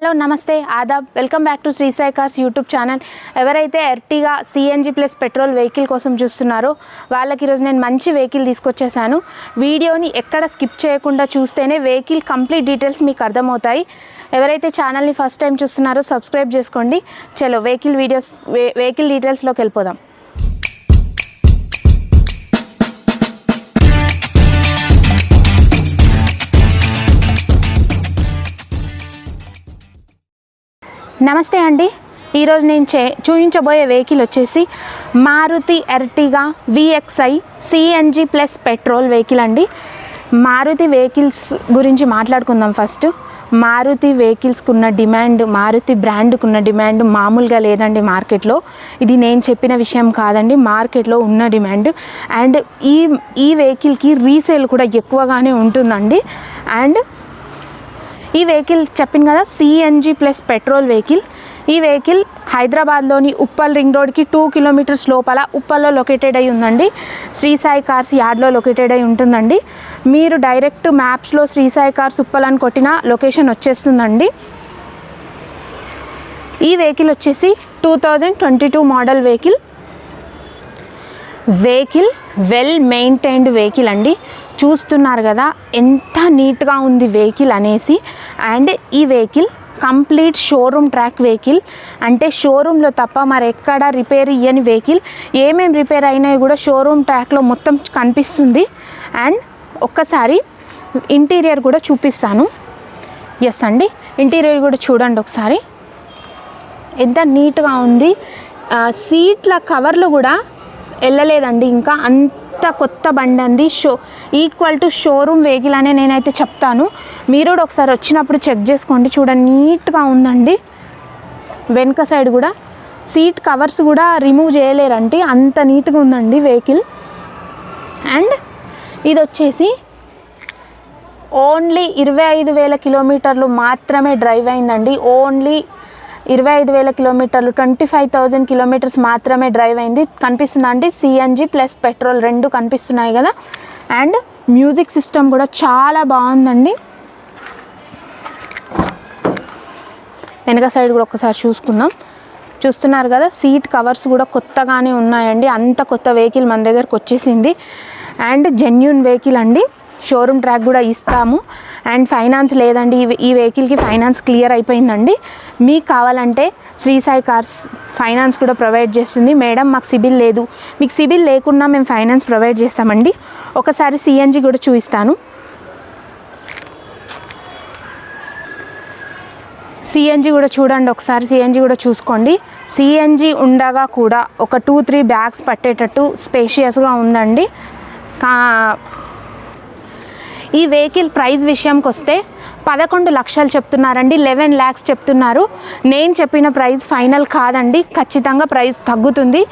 Hello namaste adaab welcome back to Shri Sai cars YouTube channel. ఎవరైతే Ertiga CNG plus petrol vehicle కోసం చూస్తున్నారో వాళ్ళకి ఈరోజు నేను మంచి వెహికల్ తీసుకొచ్చేసాను. వీడియోని ఎక్కడ స్కిప్ చేయకుండా చూస్తేనే వెహికల్ కంప్లీట్ డీటెయిల్స్ మీకు అర్థమవుతాయి. ఎవరైతే ఛానల్ని ఫస్ట్ టైం చూస్తున్నారో సబ్స్క్రైబ్ చేసుకోండి. చలో వెహికల్ డీటెయిల్స్లోకి వెళ్ళిపోదాం. నమస్తే అండి. ఈరోజు నేను చూపించబోయే వెహికల్ వచ్చేసి Maruti Ertiga VXi CNG plus petrol vehicle అండి. మారుతి వెహికల్స్ గురించి మాట్లాడుకుందాం. ఫస్ట్ మారుతి వెహికల్స్కి ఉన్న డిమాండ్, మారుతి బ్రాండ్కి ఉన్న డిమాండ్ మామూలుగా లేదండి మార్కెట్లో. ఇది నేను చెప్పిన విషయం కాదండి, మార్కెట్లో ఉన్న డిమాండ్. అండ్ ఈ వెహికల్కి రీసేల్ కూడా ఎక్కువగానే ఉంటుందండి. అండ్ ఈ వెహికల్ చెప్పిన కదా సిఎన్జి ప్లస్ పెట్రోల్ వెహికల్. ఈ వెహికల్ హైదరాబాద్లోని ఉప్పల్ రింగ్ రోడ్కి 2 కిలోమీటర్స్ లోపల ఉప్పల్లో లొకేటెడ్ అయి ఉందండి. శ్రీ సాయి కార్స్ యార్డ్లో లొకేటెడ్ అయి ఉంటుందండి. మీరు డైరెక్ట్ మ్యాప్స్లో శ్రీ సాయి కార్స్ ఉప్పల్ అని కొట్టిన లొకేషన్ వచ్చేస్తుందండి. ఈ వెహికల్ వచ్చేసి 2022 model vehicle well maintained vehicle అండి. చూస్తున్నారు కదా ఎంత నీట్గా ఉంది వెహికల్ అనేసి. అండ్ ఈ vehicle complete showroom track vehicle, అంటే షోరూంలో తప్ప మరెక్కడ రిపేర్ ఇయ్యని వెహికల్. ఏమేమి రిపేర్ అయినాయి కూడా షోరూమ్ ట్రాక్లో మొత్తం కనిపిస్తుంది. అండ్ ఒక్కసారి ఇంటీరియర్ కూడా చూపిస్తాను. ఎస్ అండి, ఇంటీరియర్ కూడా చూడండి ఒకసారి ఎంత నీట్గా ఉంది. సీట్ల కవర్లు కూడా వెళ్ళలేదండి, ఇంకా అంత కొత్త బండి అంది. ఈక్వల్ టు షోరూమ్ వెహికల్ అనే నేనైతే చెప్తాను. మీరు కూడా ఒకసారి వచ్చినప్పుడు చెక్ చేసుకోండి. చూడండి నీట్గా ఉందండి. వెనక సైడ్ కూడా సీట్ కవర్స్ కూడా రిమూవ్ చేయలేరండి, అంత నీట్గా ఉందండి వెహికల్. అండ్ ఇది వచ్చేసి ఓన్లీ 25,000 కిలోమీటర్లు మాత్రమే డ్రైవ్ అయిందండి. ఓన్లీ 25,000 కిలోమీటర్లు, 25,000 కిలోమీటర్స్ మాత్రమే డ్రైవ్ అయింది. కనిపిస్తుందా అండి? సిఎన్జి ప్లస్ పెట్రోల్ రెండు కనిపిస్తున్నాయి కదా. అండ్ మ్యూజిక్ సిస్టమ్ కూడా చాలా బాగుందండి. వెనక సైడ్ కూడా ఒకసారి చూసుకుందాం. చూస్తున్నారు కదా సీట్ కవర్స్ కూడా కొత్తగానే ఉన్నాయండి. అంత కొత్త వెహికల్ మన దగ్గరకు వచ్చేసింది. అండ్ జెన్యూన్ వెహికల్ అండి. షోరూమ్ ట్రాక్ కూడా ఇస్తాము. అండ్ ఫైనాన్స్ లేదండి, ఈ వెహికల్కి ఫైనాన్స్ క్లియర్ అయిపోయిందండి. మీకు కావాలంటే శ్రీ సాయి కార్స్ ఫైనాన్స్ కూడా ప్రొవైడ్ చేస్తుంది. మేడం మాకు సిబిల్ లేదు, మీకు సిబిల్ లేకుండా మేము ఫైనాన్స్ ప్రొవైడ్ చేస్తామండి. ఒకసారి సిఎన్జి కూడా చూపిస్తాను. సిఎన్జి కూడా చూడండి ఒకసారి, సిఎన్జి కూడా చూసుకోండి. సిఎన్జి ఉండగా కూడా ఒక 2-3 బ్యాగ్స్ పట్టేటట్టు స్పేషియస్గా ఉందండి. ఈ వెహికల్ ప్రైస్ విషయంకి వస్తే 11 లక్షలు చెప్తున్నారండి, 11 lakhs చెప్తున్నారు. నేను చెప్పిన ప్రైస్ ఫైనల్ కాదండి, ఖచ్చితంగా ప్రైస్ తగ్గుతుంది.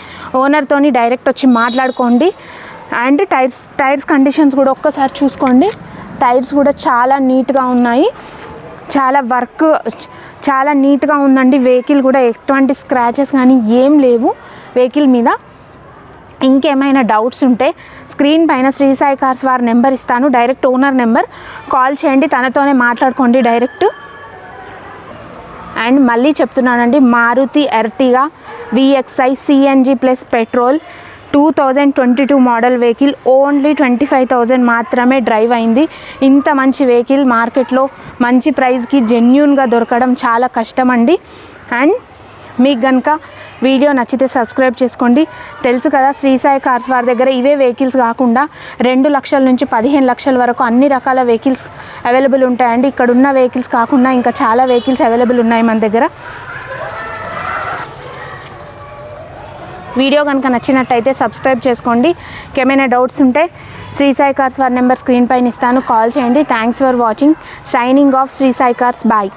ఓనర్తోని డైరెక్ట్ వచ్చి మాట్లాడుకోండి. అండ్ టైర్స్ కండిషన్స్ కూడా ఒక్కసారి చూసుకోండి. టైర్స్ కూడా చాలా నీట్గా ఉన్నాయి, చాలా నీట్గా ఉందండి. వెహికల్ కూడా ఎటువంటి స్క్రాచెస్ కానీ ఏం లేవు వెహికల్ మీద. ఇంకేమైనా డౌట్స్ ఉంటే స్క్రీన్ పైన శ్రీ సాయి కార్స్ వారి నెంబర్ ఇస్తాను, డైరెక్ట్ ఓనర్ నెంబర్, కాల్ చేయండి, తనతోనే మాట్లాడుకోండి డైరెక్ట్. అండ్ మళ్ళీ చెప్తున్నానండి, Maruti Ertiga VXi CNG plus petrol 2022 model vehicle only 25,000 మాత్రమే డ్రైవ్ అయింది. ఇంత మంచి వెహికల్ మార్కెట్లో మంచి ప్రైస్కి జెన్యూన్గా దొరకడం చాలా కష్టం అండి. అండ్ మీకు కనుక వీడియో నచ్చితే సబ్స్క్రైబ్ చేసుకోండి. తెలుసు కదా శ్రీ సాయి కార్స్ వారి దగ్గర ఇవే వెహికల్స్ కాకుండా 2 లక్షల నుంచి 15 లక్షల వరకు అన్ని రకాల వెహికల్స్ అవైలబుల్ ఉంటాయండి. ఇక్కడ ఉన్న వెహికల్స్ కాకుండా ఇంకా చాలా వెహికల్స్ అవైలబుల్ ఉన్నాయి మన దగ్గర. వీడియో కనుక నచ్చినట్టయితే సబ్స్క్రైబ్ చేసుకోండి. ఏమైనా డౌట్స్ ఉంటే శ్రీ సాయి కార్స్ వారి నెంబర్ స్క్రీన్ పైన ఇస్తాను, కాల్ చేయండి. Thanks for watching. Signing off Shri Sai cars. Bye.